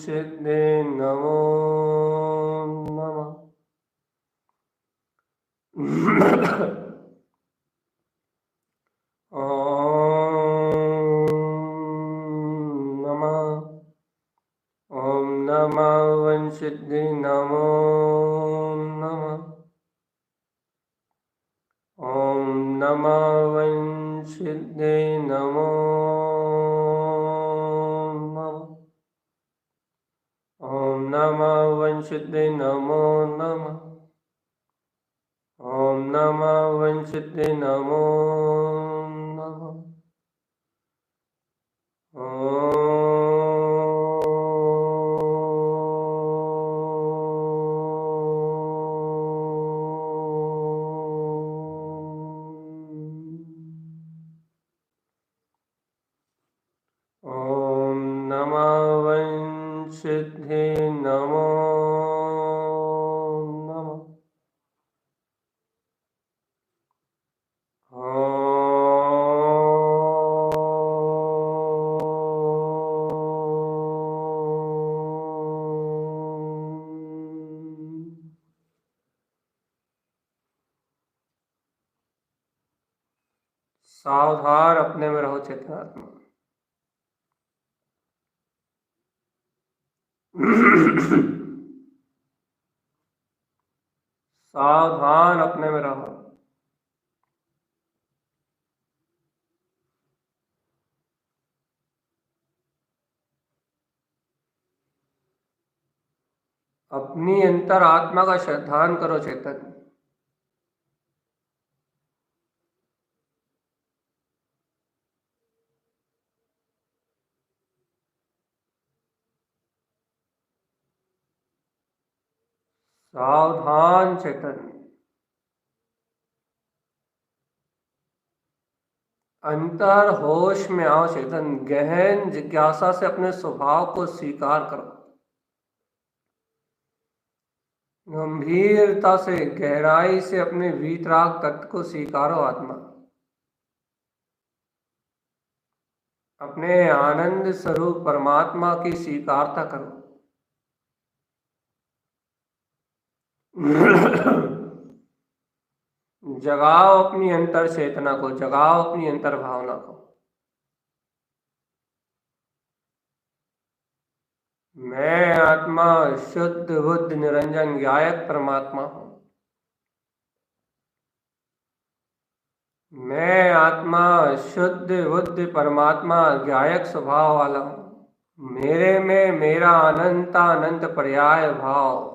सिद्धि नमो नमः। ओम नमः वंशिद्धि नमो नमः। ओम नमः वंशिद्धि नमो नमः। ओम नमः वंशिद्धि नमो नमः। ओम नमः वंशिद्धि नमो नमः। सावधान अपने में रहो चेतनात्मा। सावधान अपने में रहो। अपनी अंतर आत्मा का श्रद्धान करो चेतन। सावधान चेतन। अंतर होश में आओ चेतन। गहन जिज्ञासा से अपने स्वभाव को स्वीकार करो। गंभीरता से गहराई से अपने वीतराग तत्व को स्वीकारो आत्मा। अपने आनंद स्वरूप परमात्मा की स्वीकारता करो। जगाओ अपनी अंतर चेतना को, जगाओ अपनी अंतर भावना को। मैं आत्मा शुद्ध बुद्ध निरंजन गायक परमात्मा हूँ। मैं आत्मा शुद्ध बुद्ध परमात्मा गायक स्वभाव वाला हूँ। मेरे में मेरा अनंत पर्याय भाव,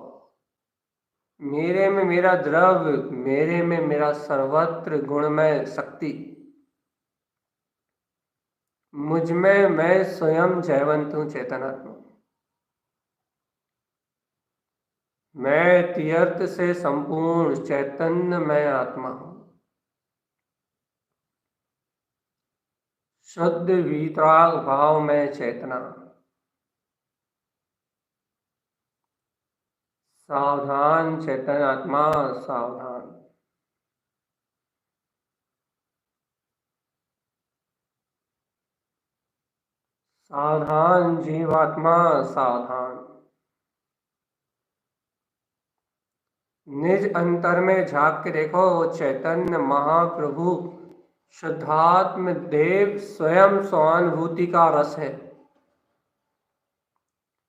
मेरे में मेरा द्रव्य, मेरे में मेरा सर्वत्र गुणमय शक्ति, मुझ में मैं स्वयं जयवंत हूँ चेतनात्मा। मैं तीर्थ से संपूर्ण चैतन्यमय आत्मा हूँ। शुद्ध वीतराग भाव में चेतना। सावधान चेतन आत्मा, सावधान। सावधान जीवात्मा, सावधान। निज अंतर में झांक के देखो, वो चैतन्य महाप्रभु शुद्धात्म देव स्वयं स्वानुभूति का रस है।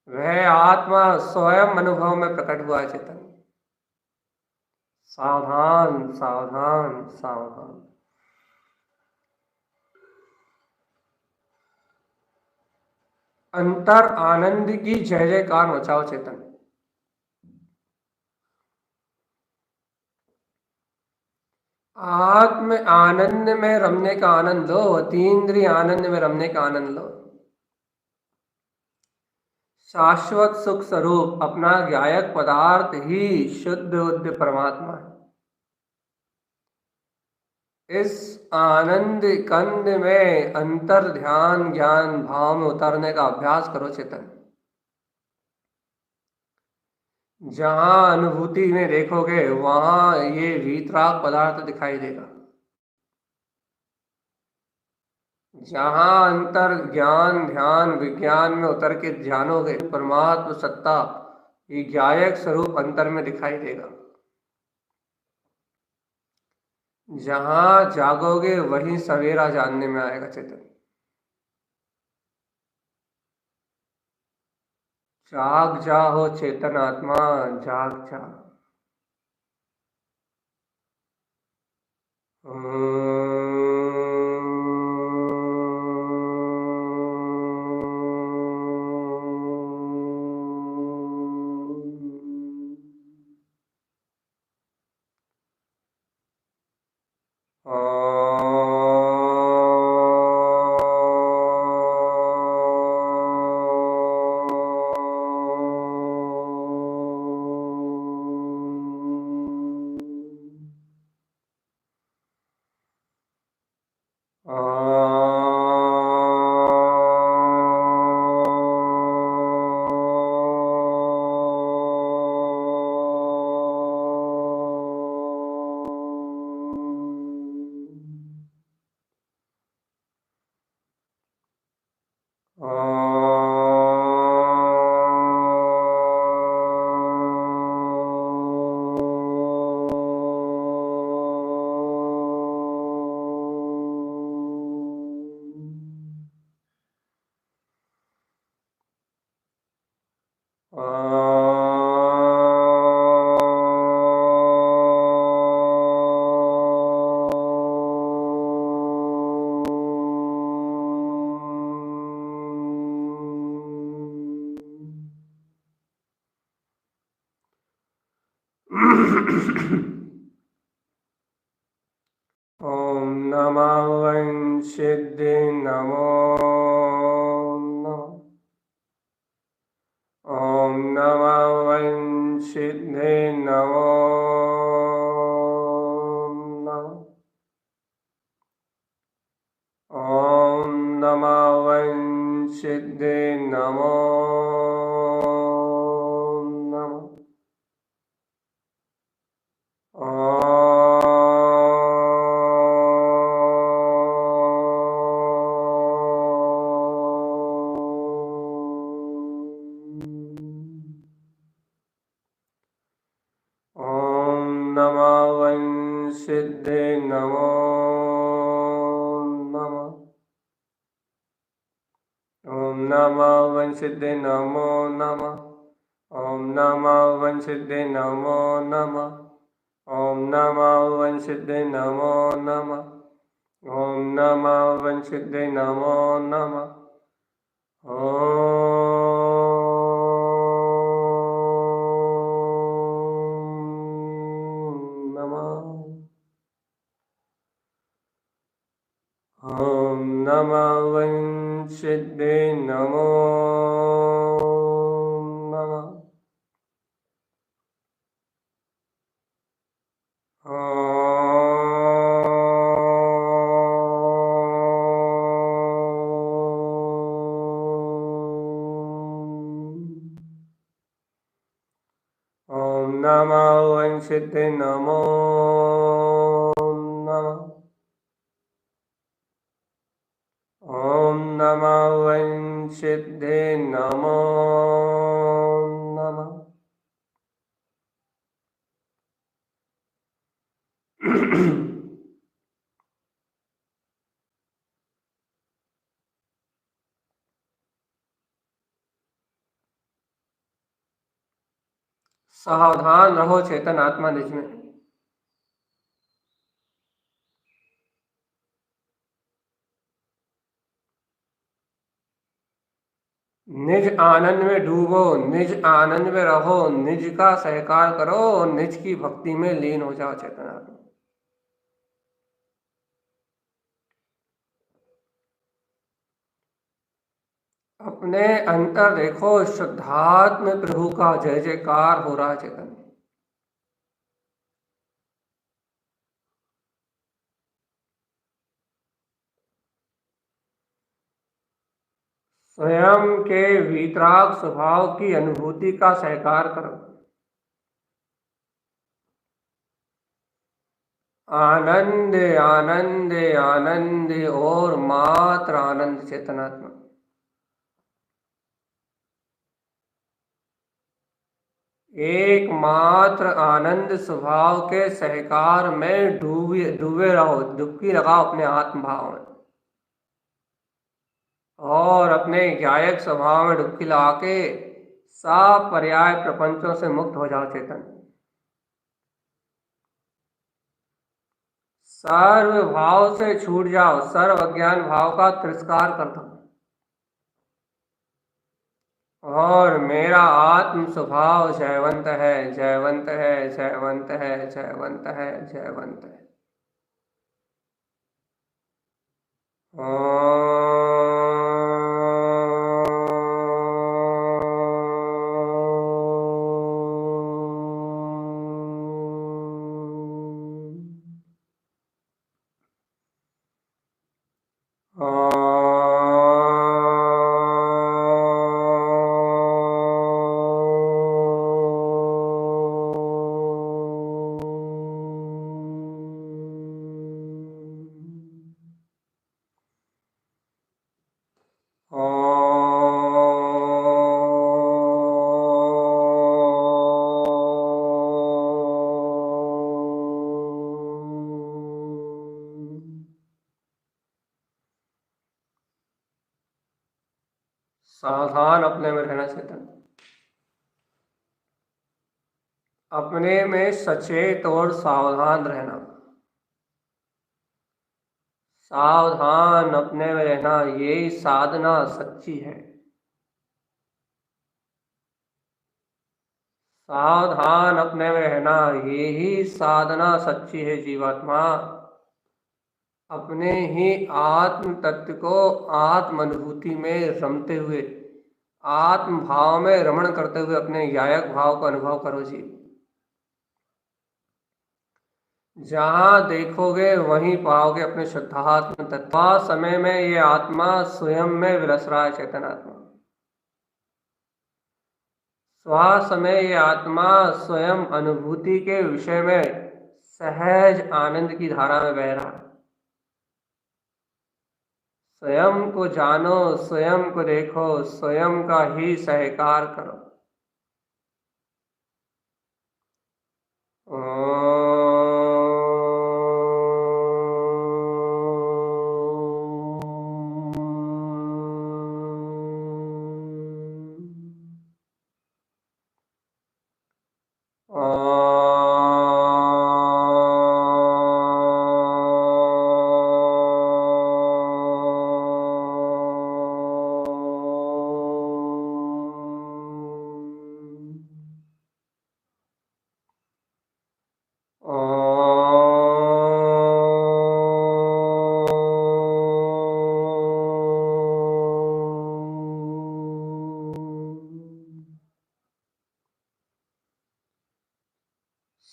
वह आत्मा स्वयं अनुभव में प्रकट हुआ है चेतन। सावधान सावधान सावधान। अंतर आनंद की जय जयकार मचाओ चेतन। आत्म आनंद में रमने का आनंद लो, अतीन्द्रिय आनंद में रमने का आनंद लो। शाश्वत सुख स्वरूप अपना गायक पदार्थ ही शुद्ध बुद्ध परमात्मा है। इस आनंद कंद में अंतर ध्यान ज्ञान भाव में उतरने का अभ्यास करो चेतन। जहां अनुभूति में देखोगे वहां ये वीतराग पदार्थ दिखाई देगा। जहां अंतर ज्ञान ध्यान विज्ञान में उतर के ध्यानोगे, परमात्म सत्ता ये गायक स्वरूप अंतर में दिखाई देगा। जहां जागोगे वहीं सवेरा जानने में आएगा चेतन। जाग जाओ चेतन आत्मा, जाग जा। ओम नमः वंशिद्धि नमो नमः। ओम नमः वंशिद्धि नमो नमः। ओम नमः वंशिद्धि नमो नमः। ओम नमः वंशिद्धि नमो नमः। ओम नमः वन सिद्धे नमो नमः। ओम नमः वन सिद्धे नमो नमः। ओम नमः वन सिद्धे नमो नमः। ओम नमः वन सिद्धे नमो नमः। ओम नमः वन सिद्धे नमो नमः। ओम नमः वन सिद्धे नमो नमः। ओम नमः वन सिद्धे नमो नमः। सावधान रहो चेतन आत्मा निज में। निज आनंद में डूबो, निज आनंद में रहो, निज का सहकार करो, निज की भक्ति में लीन हो जाओ चेतन आत्मा। अपने अंतर देखो, शुद्धात्म प्रभु का जय जयकार हो रहा है चेतन। स्वयं के वीतराग स्वभाव की अनुभूति का सहकार करो। आनंद आनंद आनंद और मात्र आनंद चेतनात्मा। एकमात्र आनंद स्वभाव के सहकार में डूबे डूबे रहो, डुबकी लगाओ अपने आत्म भाव में और अपने गायक स्वभाव में डुबकी लगा के सब पर्याय प्रपंचों से मुक्त हो जाओ चेतन। सर्व भाव से छूट जाओ, सर्व अज्ञान भाव का तिरस्कार कर दो और मेरा आत्म स्वभाव जयवंत है, जयवंत है, जयवंत है, जयवंत है, जयवंत है। सावधान अपने में रहना चेतन, अपने में सचेत और सावधान रहना। सावधान अपने में रहना, यही साधना सच्ची है। सावधान अपने में रहना, यही साधना सच्ची है जीवात्मा। अपने ही आत्म तत्व को आत्म अनुभूति में रमते हुए, आत्म भाव में रमण करते हुए अपने गायक भाव का अनुभव करो जी। जहाँ देखोगे वहीं पाओगे अपने शुद्धात्म तत्व। समय में ये आत्मा स्वयं में विलस रहा है चेतन आत्मा। स्व समय ये आत्मा स्वयं अनुभूति के विषय में सहज आनंद की धारा में बह रहा है। स्वयं को जानो, स्वयं को देखो, स्वयं का ही सहकार करो।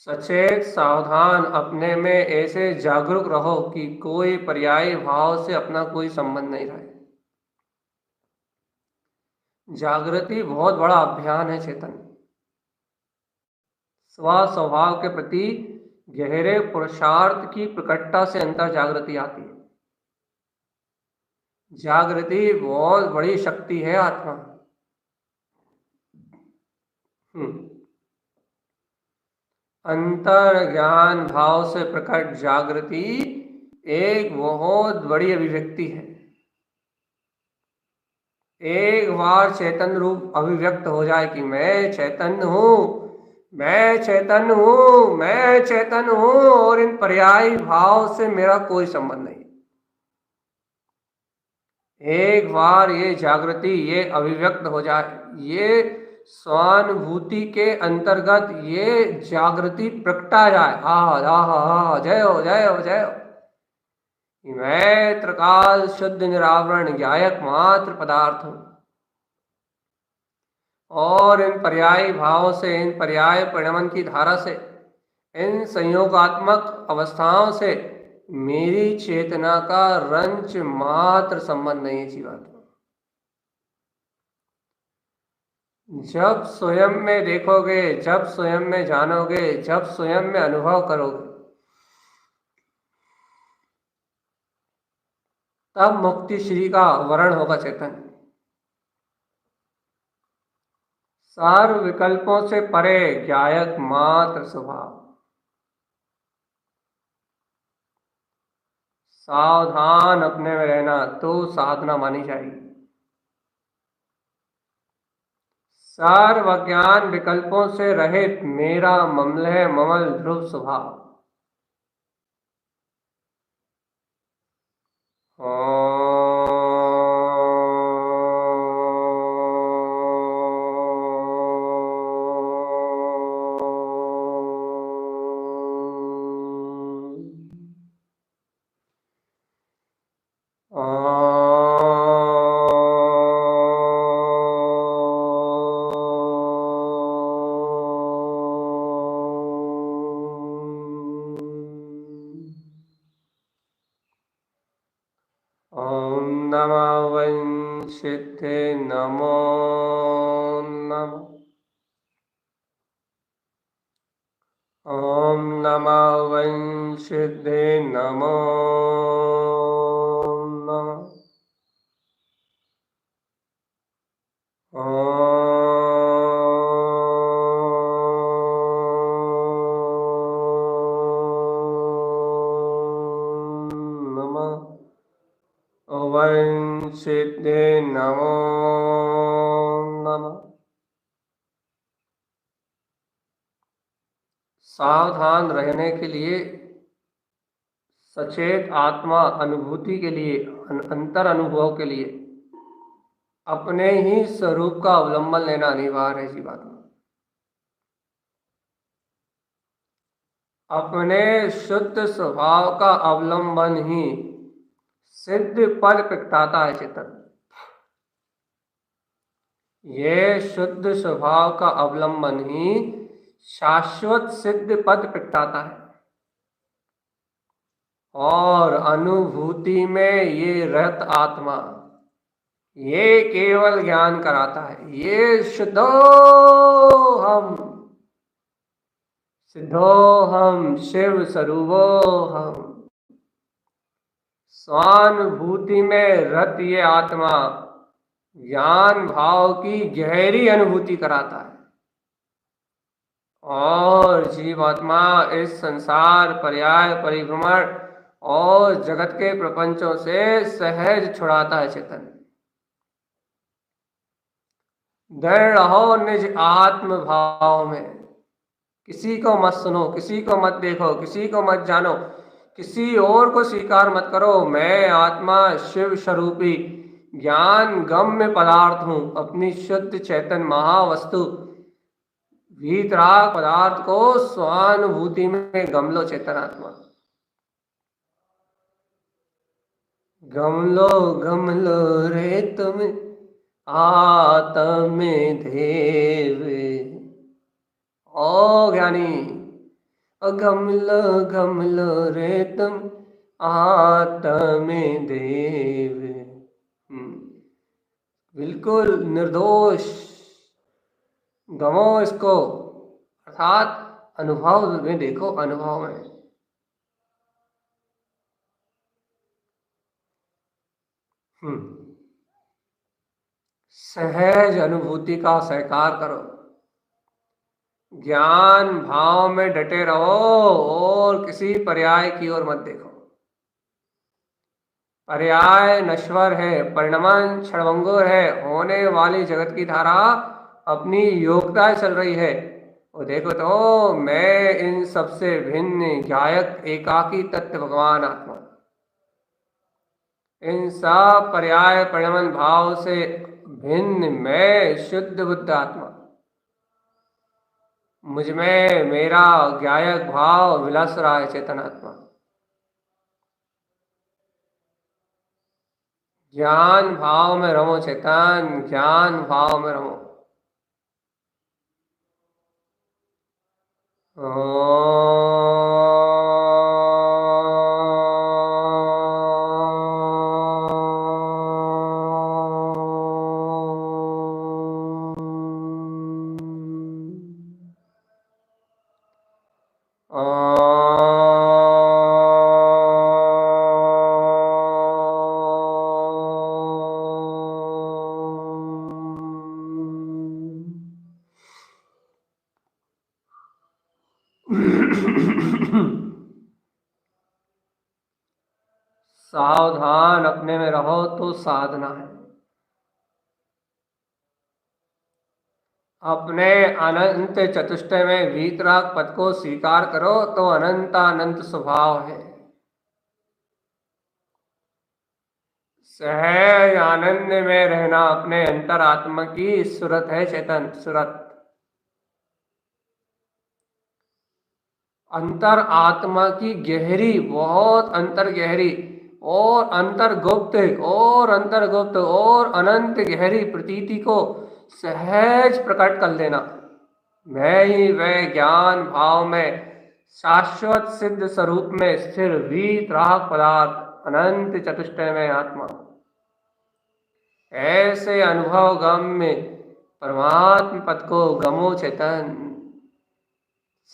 सचेत सावधान अपने में ऐसे जागरूक रहो कि कोई पर्यायी भाव से अपना कोई संबंध नहीं रहे। जागृति बहुत बड़ा अभियान है चेतन। स्व स्वभाव के प्रति गहरे पुरुषार्थ की प्रकटता से अंतर जागृति आती है। जागृति बहुत बड़ी शक्ति है आत्मा। अंतर ज्ञान भाव से प्रकट जागृति एक बहुत बड़ी अभिव्यक्ति है। एक बार चैतन्य रूप अभिव्यक्त हो जाए कि मैं चैतन्य हूं, मैं चैतन्य हूं, मैं चैतन्य हूं, और इन पर्यायी भाव से मेरा कोई संबंध नहीं। एक बार ये जागृति, ये अभिव्यक्त हो जाए, ये स्वानुभूति के अंतर्गत ये जागृति प्रकटा जाए, जय हो जय हो जय हो, मैं त्रिकाल शुद्ध निरावरण ज्ञायक मात्र पदार्थ हूं, और इन पर्यायी भावों से, इन पर्याय परिणमन की धारा से, इन संयोगात्मक अवस्थाओं से मेरी चेतना का रंच मात्र संबंध नहीं है जीवात्मा। जब स्वयं में देखोगे, जब स्वयं में जानोगे, जब स्वयं में अनुभव करोगे, तब मुक्ति श्री का वर्ण होगा चेतन। सर्व विकल्पों से परे ज्ञायक मात्र स्वभाव। सावधान अपने में रहना तो साधना मानी जाएगी। सर्व ज्ञान विकल्पों से रहित मेरा ममलह ममल ध्रुव स्वभाव। ओम नमः वंशिते नमो नमः। ओम नमः वंशिते नमो नमः। वंशिते नमो नमः। सावधान रहने के लिए, सचेत आत्मा अनुभूति के लिए, अंतर अनुभव के लिए अपने ही स्वरूप का अवलंबन लेना अनिवार्य है जीवात्मा। अपने शुद्ध स्वभाव का अवलंबन ही सिद्ध पद प्रगटाता है चेतन। ये शुद्ध स्वभाव का अवलंबन ही शाश्वत सिद्ध पद प्रगटाता है, और अनुभूति में ये रहत आत्मा ये केवल ज्ञान कराता है। ये सिद्धोहम शिव स्वरूपोहम। स्वानुभूति में रत ये आत्मा ज्ञान भाव की गहरी अनुभूति कराता है, और जीवात्मा इस संसार पर्याय परिभ्रमण और जगत के प्रपंचों से सहज छुड़ाता है चेतन। दृढ़ रहो निज आत्म भाव में। किसी को मत सुनो, किसी को मत देखो, किसी को मत जानो, किसी और को स्वीकार मत करो। मैं आत्मा शिव स्वरूपी ज्ञान गम्य पदार्थ हूं। अपनी शुद्ध चैतन महावस्तु वीतराग पदार्थ को स्वानुभूति में गमलो चेतन आत्मा। गमलो गमलो रे तुम आत्म देव। ओ ज्ञानी, अगमलो गमलो रे तुम आत्म देव। बिल्कुल निर्दोष, गमो इसको, अर्थात अनुभव में देखो, अनुभव में। सहज अनुभूति का सहकार करो, ज्ञान भाव में डटे रहो और किसी पर्याय की ओर मत देखो। पर्याय नश्वर है, परिणमन क्षणभंगुर है, होने वाली जगत की धारा अपनी योग्यता चल रही है। वो देखो तो मैं इन सबसे भिन्न गायक एकाकी तत्व भगवान आत्मा, इन सब पर्याय परिणमन भाव से भिन्न मैं शुद्ध बुद्ध आत्मा, मुझ में मेरा गायक भाव विलास रहा है चेतन आत्मा। ज्ञान भाव में रमो चेतन, ज्ञान भाव में रमो। सावधान अपने में रहो तो साधना है। अपने अनंत चतुष्टय में वीतराग पद को स्वीकार करो तो अनंतानंत स्वभाव है। सहज आनंद में रहना अपने अंतरात्मा की सूरत है चेतन, सूरत। अंतर आत्मा की गहरी, बहुत अंतर गहरी और अंतर्गुप्त और अंतर्गुप्त और अनंत गहरी प्रतीति को सहज प्रकट कर देना। मैं ही वह ज्ञान भाव में शाश्वत सिद्ध स्वरूप में स्थिर वीतराग पदार्थ अनंत चतुष्टय में आत्मा। ऐसे अनुभव गम में परमात्म पद को गमो चेतन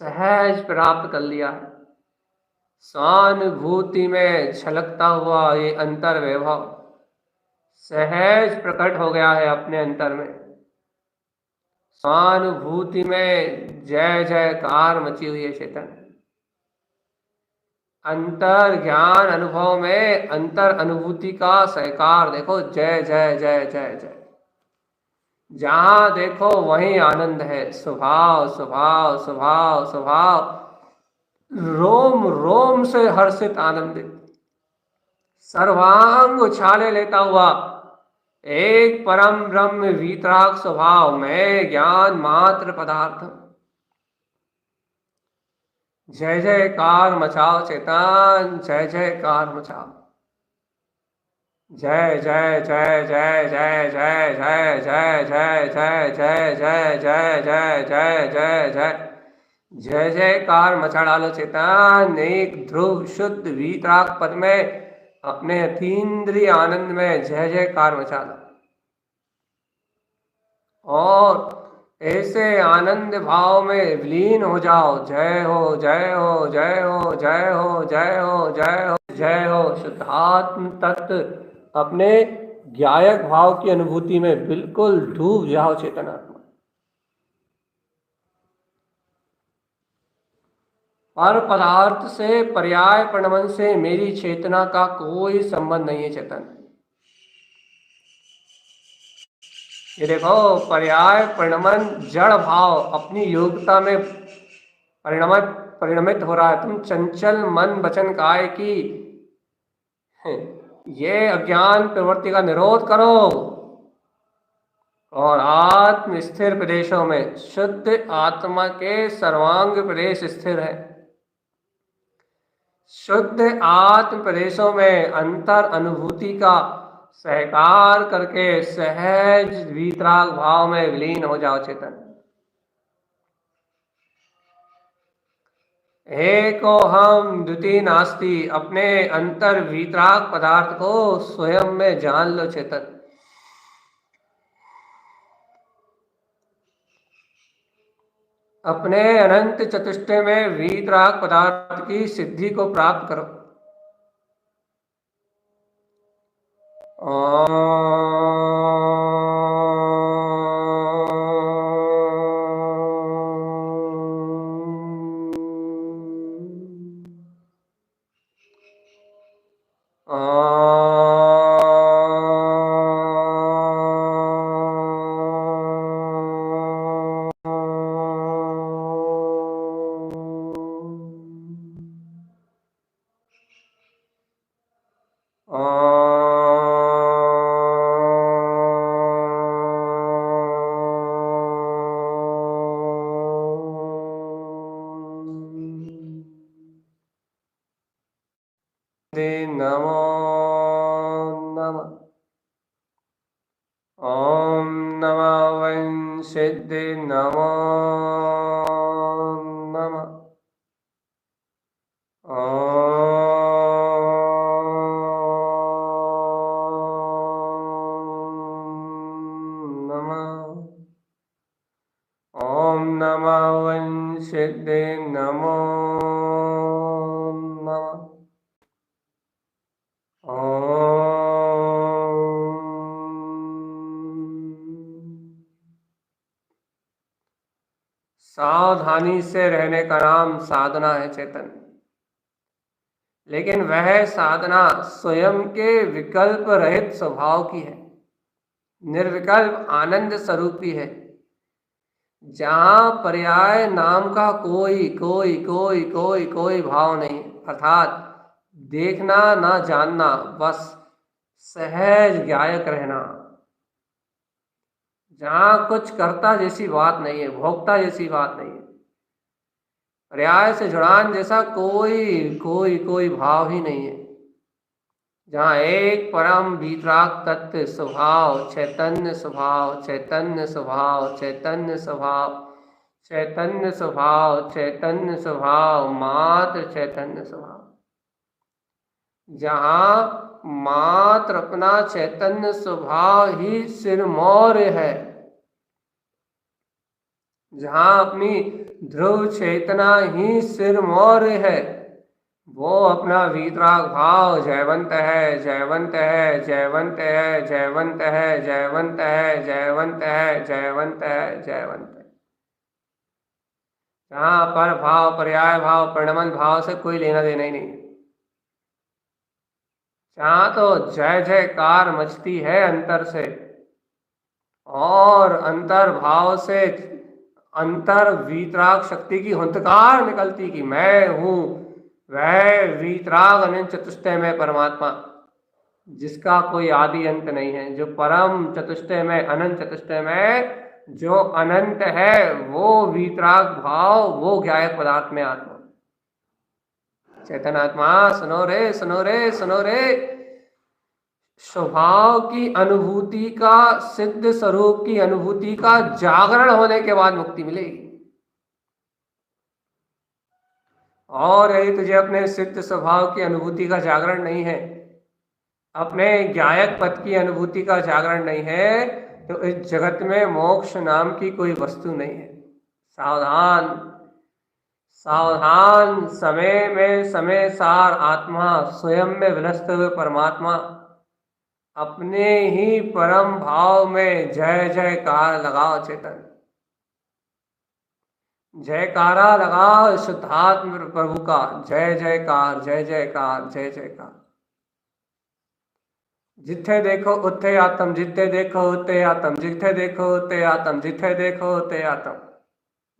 सहज प्राप्त कर लिया है। स्वानुभूति में छलकता हुआ ये अंतर वैभव सहज प्रकट हो गया है अपने अंतर में। स्वानुभूति में जय जयकार मची हुई है चेतन। अंतर ज्ञान अनुभव में अंतर अनुभूति का सहकार देखो, जय जय जय जय जय। जहां देखो वहीं आनंद है, स्वभाव स्वभाव स्वभाव स्वभाव, रोम रोम से हर्षित आनंदित, सर्वांग उछाले लेता हुआ एक परम ब्रह्म वीतराग स्वभाव में ज्ञान मात्र पदार्थ। जय जयकार मचाओ चेतन, जय जयकार मचाओ। जय जय जय जय जय जय जय जय जय जय जय जय जय जय जय जय जय जय जयकार मचा डालो चेतन। एक ध्रुव शुद्ध वीतराग पद में अपने अतीन्द्रिय आनंद में जय जयकार मचा दो और ऐसे आनंद भाव में विलीन हो जाओ। जय हो जय हो जय हो जय हो जय हो जय हो जय हो। शुद्धात्म तत्व अपने ज्ञायक भाव की अनुभूति में बिल्कुल डूब जाओ चेतनात्मा। पर पदार्थ से पर्याय परिणमन से मेरी चेतना का कोई संबंध नहीं है चेतन। ये देखो पर्याय परिणमन जड़ भाव अपनी योग्यता में परिणमित हो रहा है। तुम चंचल मन वचन काय की ये अज्ञान प्रवृत्ति का निरोध करो और आत्म स्थिर प्रदेशों में शुद्ध आत्मा के सर्वांग प्रदेश स्थिर है। शुद्ध आत्म प्रदेशों में अंतर अनुभूति का सहकार करके सहज वीतराग भाव में विलीन हो जाओ चेतन। एको हम द्वितीय नास्ति, अपने अंतर वीतराग पदार्थ को स्वयं में जान लो चेतन। अपने अनंत चतुष्टय में वीतराग पदार्थ की सिद्धि को प्राप्त करो। नमो नमः। ओम नमः वंशिद्धि नमो नमः। ओम नमः वंशिद्धि नमो नमः। सावधानी से रहने का नाम साधना है चेतन, लेकिन वह साधना स्वयं के विकल्प रहित स्वभाव की है, निर्विकल्प आनंद स्वरूपी है, जहां पर्याय नाम का कोई कोई कोई कोई कोई भाव नहीं, अर्थात देखना ना जानना, बस सहज गायक रहना, जहां कुछ कर्ता जैसी बात नहीं है, भोक्ता जैसी बात नहीं है, पर्याय से जुड़ान जैसा कोई कोई कोई भाव ही नहीं है, जहाँ एक परम वीतराग तत्व स्वभाव, चैतन्य स्वभाव, चैतन्य स्वभाव, चैतन्य स्वभाव, चैतन्य स्वभाव, चैतन्य स्वभाव, मात्र चैतन्य स्वभाव, जहाँ मात्र अपना चैतन्य स्वभाव ही सिरमौर है, जहाँ अपनी ध्रुव चेतना ही सिरमौर है, वो अपना वीतराग भाव जयवंत है, जयवंत है, जयवंत है, जयवंत है, जयवंत है, जयवंत है, जयवंत है, जयवंत है, जहाँ पर भाव, पर्याय भाव, परिणमन भाव से कोई लेना देना ही नहीं, जहाँ तो जय जयकार मचती है अंतर से, और अंतर भाव से अंतर वीतराग शक्ति की हुंकार निकलती कि मैं हूँ वह वीतराग अनंत चतुष्टय में परमात्मा, जिसका कोई आदि अंत नहीं है, जो परम चतुष्टय में, अनंत चतुष्टय में जो अनंत है, वो वीतराग भाव, वो ज्ञायक पदार्थ में आत्मा, चैतन आत्मा। सुनो रे, सुनो रे, सुनो रे, स्वभाव की अनुभूति का, सिद्ध स्वरूप की अनुभूति का जागरण होने के बाद मुक्ति मिलेगी। और यदि तुझे अपने सिद्ध स्वभाव की अनुभूति का जागरण नहीं है, अपने ज्ञायक पद की अनुभूति का जागरण नहीं है, तो इस जगत में मोक्ष नाम की कोई वस्तु नहीं है। सावधान, सावधान, समय में समय सार आत्मा, स्वयं में विलस्त हुए परमात्मा, अपने ही परम भाव में जय जयकार लगाओ चेतन, जयकारा लगाओ शुद्धात्म प्रभु का, जय जयकार, जय जयकार, जय जयकार। जिथे देखो उत्थे आत्म, जिथे देखो उत्थे आत्म, जिथे देखो उत्थे आत्म, जिथे देखो उत्थे आत्म,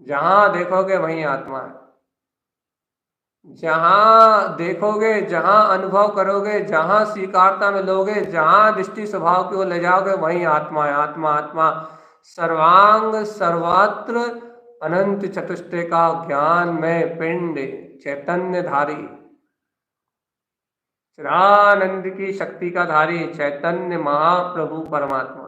जहां देखोगे वहीं आत्मा है, जहां देखोगे, जहां अनुभव करोगे, जहां स्वीकारता में लोगे, जहां दृष्टि स्वभाव की ओर ले जाओगे, वहीं आत्मा है, आत्मा आत्मा, सर्वांग सर्वत्र अनंत चतुष्टय का ज्ञान में पिंड, चैतन्य धारी, चिरानंद की शक्ति का धारी, चैतन्य महाप्रभु परमात्मा।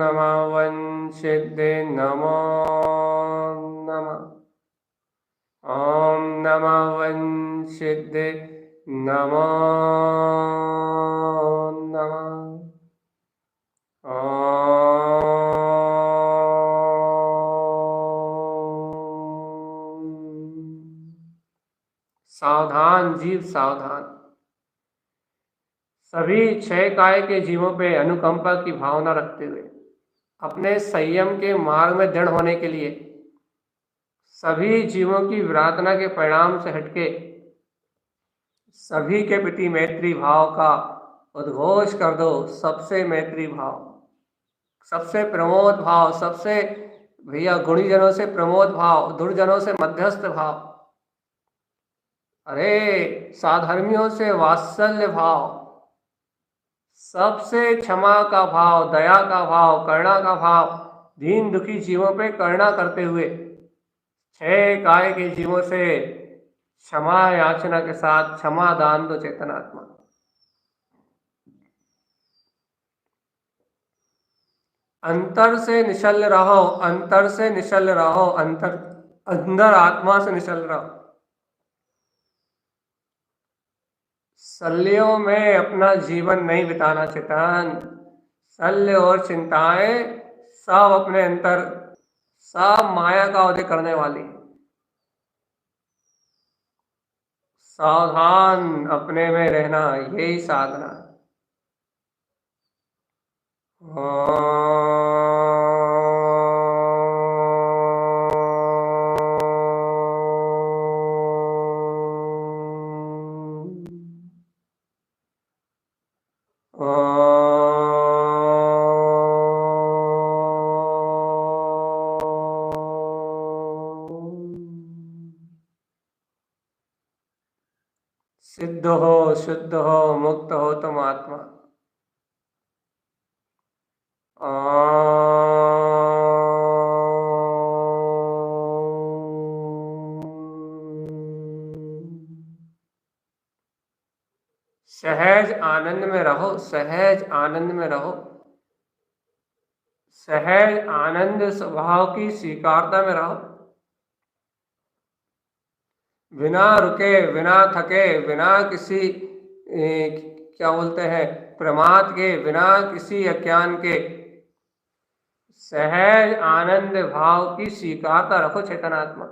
नमः वंशिदे नमो नमः। ॐ नमः वंशिदे नमो नमः। सावधान जीव सावधान। सभी छह काय के जीवों पे अनुकंपा की भावना रखते हुए अपने संयम के मार्ग में दृढ़ होने के लिए सभी जीवों की विराधना के परिणाम से हटके सभी के प्रति मैत्री भाव का उद्घोष कर दो। सबसे मैत्री भाव, सबसे प्रमोद भाव, सबसे भैया गुणीजनों से प्रमोद भाव, दुर्जनों से मध्यस्थ भाव, अरे साधर्मियों से वात्सल्य भाव, सबसे क्षमा का भाव, दया का भाव, करुणा का भाव, दीन दुखी जीवों पे करुणा करते हुए छह काय के जीवों से क्षमा याचना के साथ क्षमा दान दो चेतनात्मा। अंतर से निश्चल रहो, अंतर से निश्चल रहो, अंदर आत्मा से निश्चल रहो। शल्यों में अपना जीवन नहीं बिताना चेतन। शल्य और चिंताएं सब अपने अंतर, सब माया का उदय करने वाली। सावधान अपने में रहना, यही साधना है। सिद्ध हो, शुद्ध हो, मुक्त हो तुम आत्मा। सहज आनंद में रहो, सहज आनंद में रहो, सहज आनंद स्वभाव की स्वीकारता में रहो। बिना रुके, बिना थके, बिना किसी क्या बोलते हैं प्रमाद के, बिना किसी अज्ञान के सहज आनंद भाव की स्वीकारता रखो चेतनात्मा।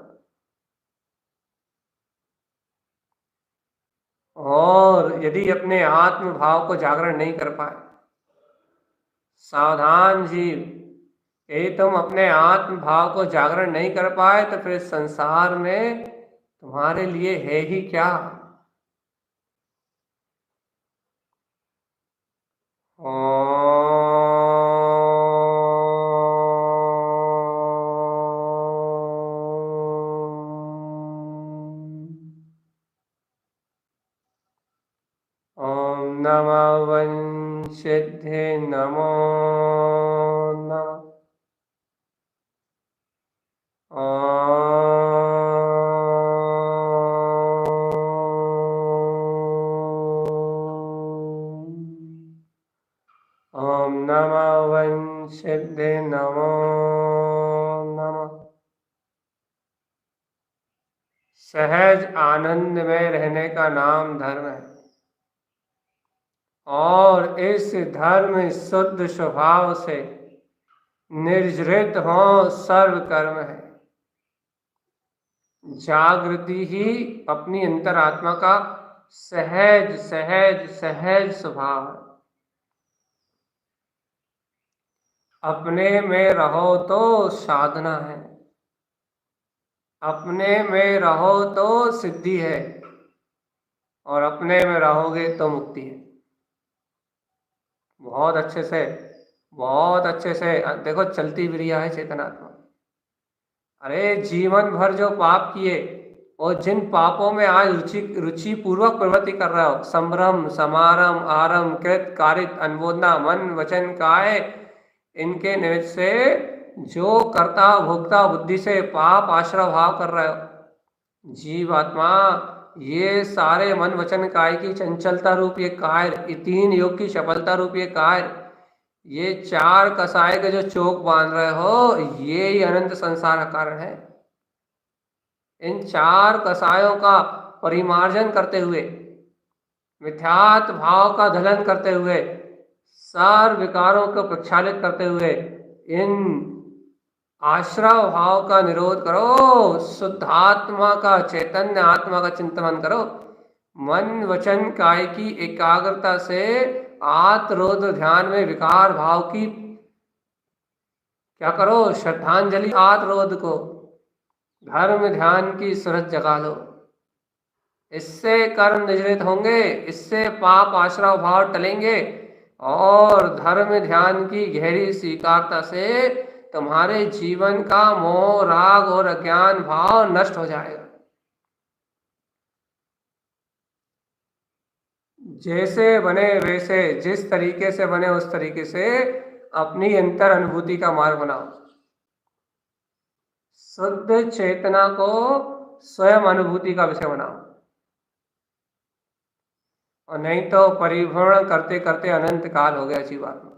और यदि अपने आत्म भाव को जागरण नहीं कर पाए, सावधान जीव, यदि तुम अपने आत्म भाव को जागरण नहीं कर पाए तो फिर संसार में तुम्हारे लिए है ही क्या। ओम नमः वंशिदे नमो नमः। ओम नमः वंशिदे नमो नमः। सहज आनंद में रहने का नाम धर्म है और इस धर्म शुद्ध स्वभाव से निर्जृत हो सर्व कर्म है। जागृति ही अपनी अंतरात्मा का सहज सहज सहज स्वभाव है। अपने में रहो तो साधना है, अपने में रहो तो सिद्धि है और अपने में रहोगे तो मुक्ति है। बहुत अच्छे से, बहुत अच्छे से देखो चलती क्रिया है चेतनात्मा। अरे जीवन भर जो पाप किए और जिन पापों में आज रुचि पूर्वक प्रवृत्ति कर रहे हो, संभ्रम समारम आरम कृत कारित अनुमोदना मन वचन काय, इनके निमित्त से जो कर्ता भोक्ता बुद्धि से पाप आश्रय भाव कर रहे हो जीवात्मा, ये सारे मन वचन काय की चंचलता रूप ये कायर, ये तीन योग की सफलता रूप ये कायर, ये चार कसाय के जो चोक बांध रहे हो, ये ही अनंत संसार का कारण है। इन चार कसायों का परिमार्जन करते हुए, मिथ्यात्व भाव का दलन करते हुए, सर्व विकारों को प्रक्षालित करते हुए इन आश्रव भाव का निरोध करो। शुद्ध आत्मा का, चैतन्य आत्मा का चिंतन करो। मन वचन काय की एकाग्रता से आत्मरोध ध्यान में विकार भाव की क्या करो, श्रद्धांजलि आत्मरोध को, धर्म ध्यान की सूरज जगा लो। इससे कर्म निजृत होंगे, इससे पाप आश्रव भाव टलेंगे और धर्म ध्यान की गहरी स्वीकारता से तुम्हारे जीवन का मोह राग और अज्ञान भाव नष्ट हो जाएगा। जैसे बने वैसे, जिस तरीके से बने उस तरीके से अपनी अंतर अनुभूति का मार्ग बनाओ। शुद्ध चेतना को स्वयं अनुभूति का विषय बनाओ, और नहीं तो परिभ्रमण करते करते अनंत काल हो गया जीवात्मा।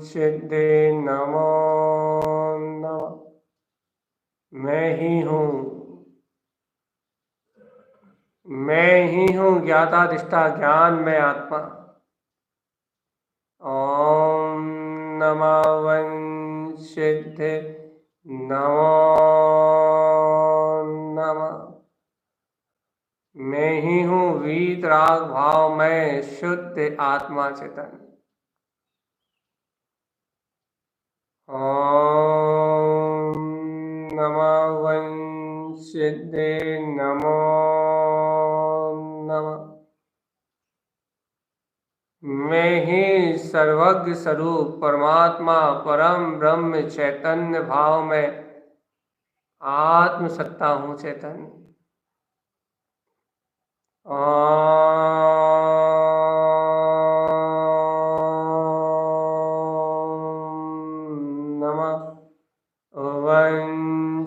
सिद्धे नमो नमः। मैं ही हूँ, मैं ही हूँ ज्ञाता दिष्टा ज्ञान में आत्मा। ओम नमः सिद्धे नमो नमः। मैं ही हूँ वीतराग भाव में शुद्ध आत्मा चेतन। ओम नमः सिद्धे नमो नमः। मैं ही सर्वज्ञ स्वरूप परमात्मा परम ब्रह्म चैतन्य भाव में आत्म सत्ता हूँ चैतन्य।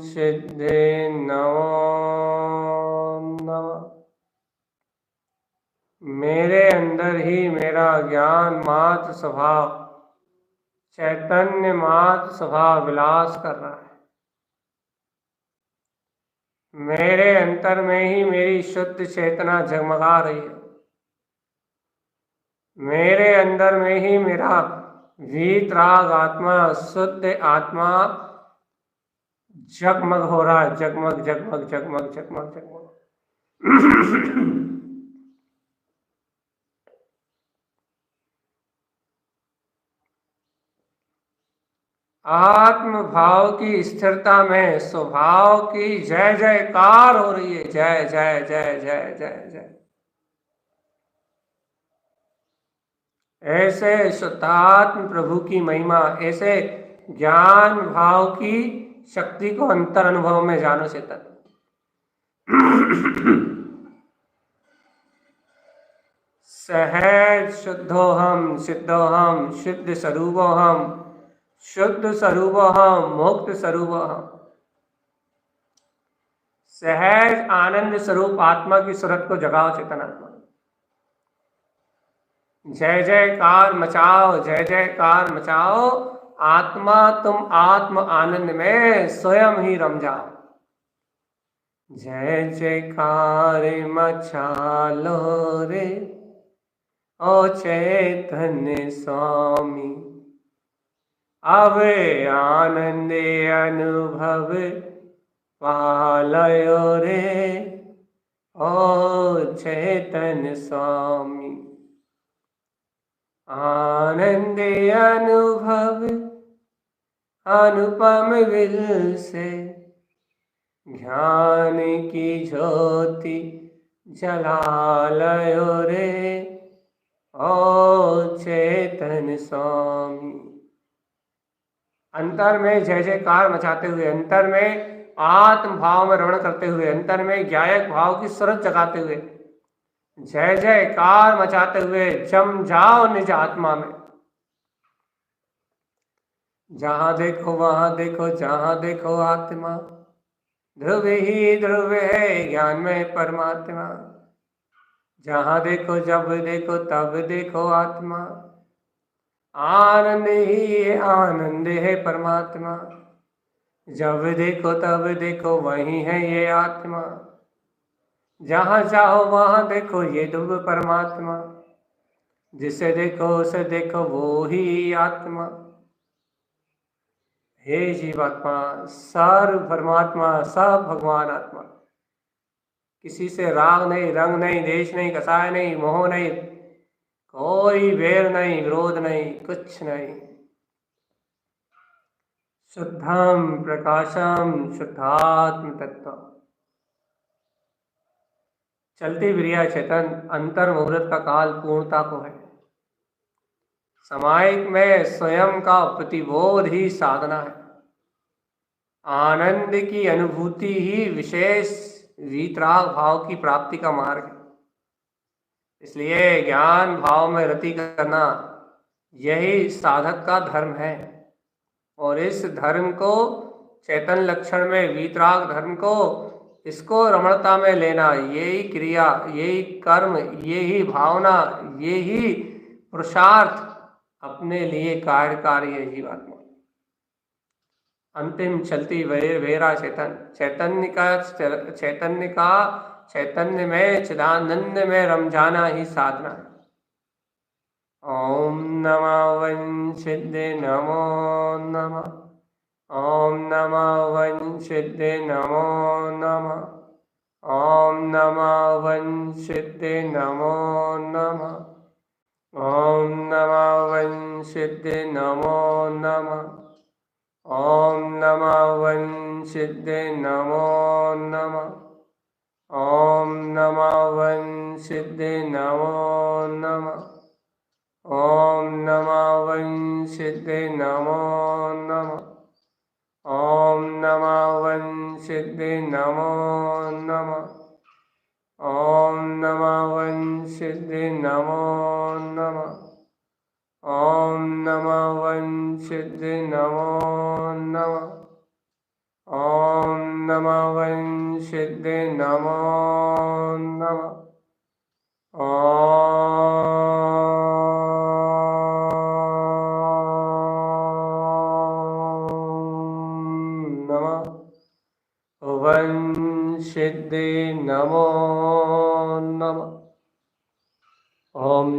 सिद्धे नमो नमः। मेरे अंदर ही मेरा ज्ञान मात्र स्वभाव, चैतन्य मात्र स्वभाव विलास कर रहा है। मेरे अंतर में ही मेरी शुद्ध चेतना जगमगा रही है। मेरे अंदर में ही मेरा वीतराग आत्मा, शुद्ध आत्मा जगमग हो रहा है। जगमग जगमग जगमग जगमग जगमग। आत्म भाव की स्थिरता में स्वभाव की जय जयकार हो रही है। जय जय जय जय जय जय। ऐसे शुद्धात्म प्रभु की महिमा, ऐसे ज्ञान भाव की शक्ति को अंतर अनुभव में जानो चेतन। सहज शुद्धोहम सिद्धोहम शुद्ध स्वरूपोहम शुद्ध स्वरूपोहम मुक्त स्वरूपोहम। सहज आनंद स्वरूप आत्मा की सूरत को जगाओ चेतन आत्मा। जय जयकार मचाओ, जय जयकार मचाओ। आत्मा तुम आत्म आनंद में स्वयं ही रम जाओ। जय जयकार मचालो रे ओ चैतन्य स्वामी। अब आनंदे अनुभव पालयो रे ओ चैतन्य स्वामी। आनंदे अनुभव अनुपम विल से ज्ञान की ज्योति जलालयो रे ओ चैतन्य स्वामी। अंतर में जय जयकार मचाते हुए, अंतर में आत्म भाव में रमण करते हुए, अंतर में ज्ञायक भाव की सूरत जगाते हुए, जय जयकार मचाते हुए जम जाओ निज आत्मा में। जहां देखो वहां देखो, जहां देखो आत्मा, ध्रुव ही ध्रुव है ज्ञान में परमात्मा। जहां देखो जब देखो तब देखो आत्मा, आनंद ही आनंद है परमात्मा। जब देखो तब देखो वही है ये आत्मा। जहां चाहो वहां देखो ये ध्रुव परमात्मा। जिसे देखो उसे देखो वो ही आत्मा। हे जीवात्मा, सर्व परमात्मा, सब भगवान आत्मा। किसी से राग नहीं, रंग नहीं, देश नहीं, कसाय नहीं, मोह नहीं, कोई वेर नहीं, विरोध नहीं, कुछ नहीं। शुद्धम प्रकाशम शुद्धात्म तत्व। चलती विरिया चेतन अंतर मुहूर्त का काल पूर्णता को है। समायिक में स्वयं का प्रतिबोध ही साधना है। आनंद की अनुभूति ही विशेष वीतराग भाव की प्राप्ति का मार्ग है। इसलिए ज्ञान भाव में रति करना यही साधक का धर्म है। और इस धर्म को, चैतन्य लक्षण में वीतराग धर्म को, इसको रमणता में लेना, यही क्रिया, यही कर्म, यही भावना, यही पुरुषार्थ अपने लिए कार्यकारी है जीवात्मा। अंतिम चलती वेरा चैतन्य में चिदानंद में रम जाना ही साधना है। ओम नमः वंशिद्दे नमो नमः। ओम नमः वंशिद्दे नमो नमः। ओम नमः वंशिद्दे नमो नमः। ओम नमः वंशिद्दे नमो नमः। ओम नमः वंशिद्दे नमो नमः। ओम नमः वंशिद्दे नमो नमः। ओम नमः वंशिद्दे नमो नमः। ओम नमः वंशिद्दे नमो नमः। ओम नमः वंशिद्दे नमो नमः। ओम नमः वंशिद्दे नमो नमः। ओम नमः वंशिद्दे नमो नमः। वंशिद्दे नमो नमः। ओम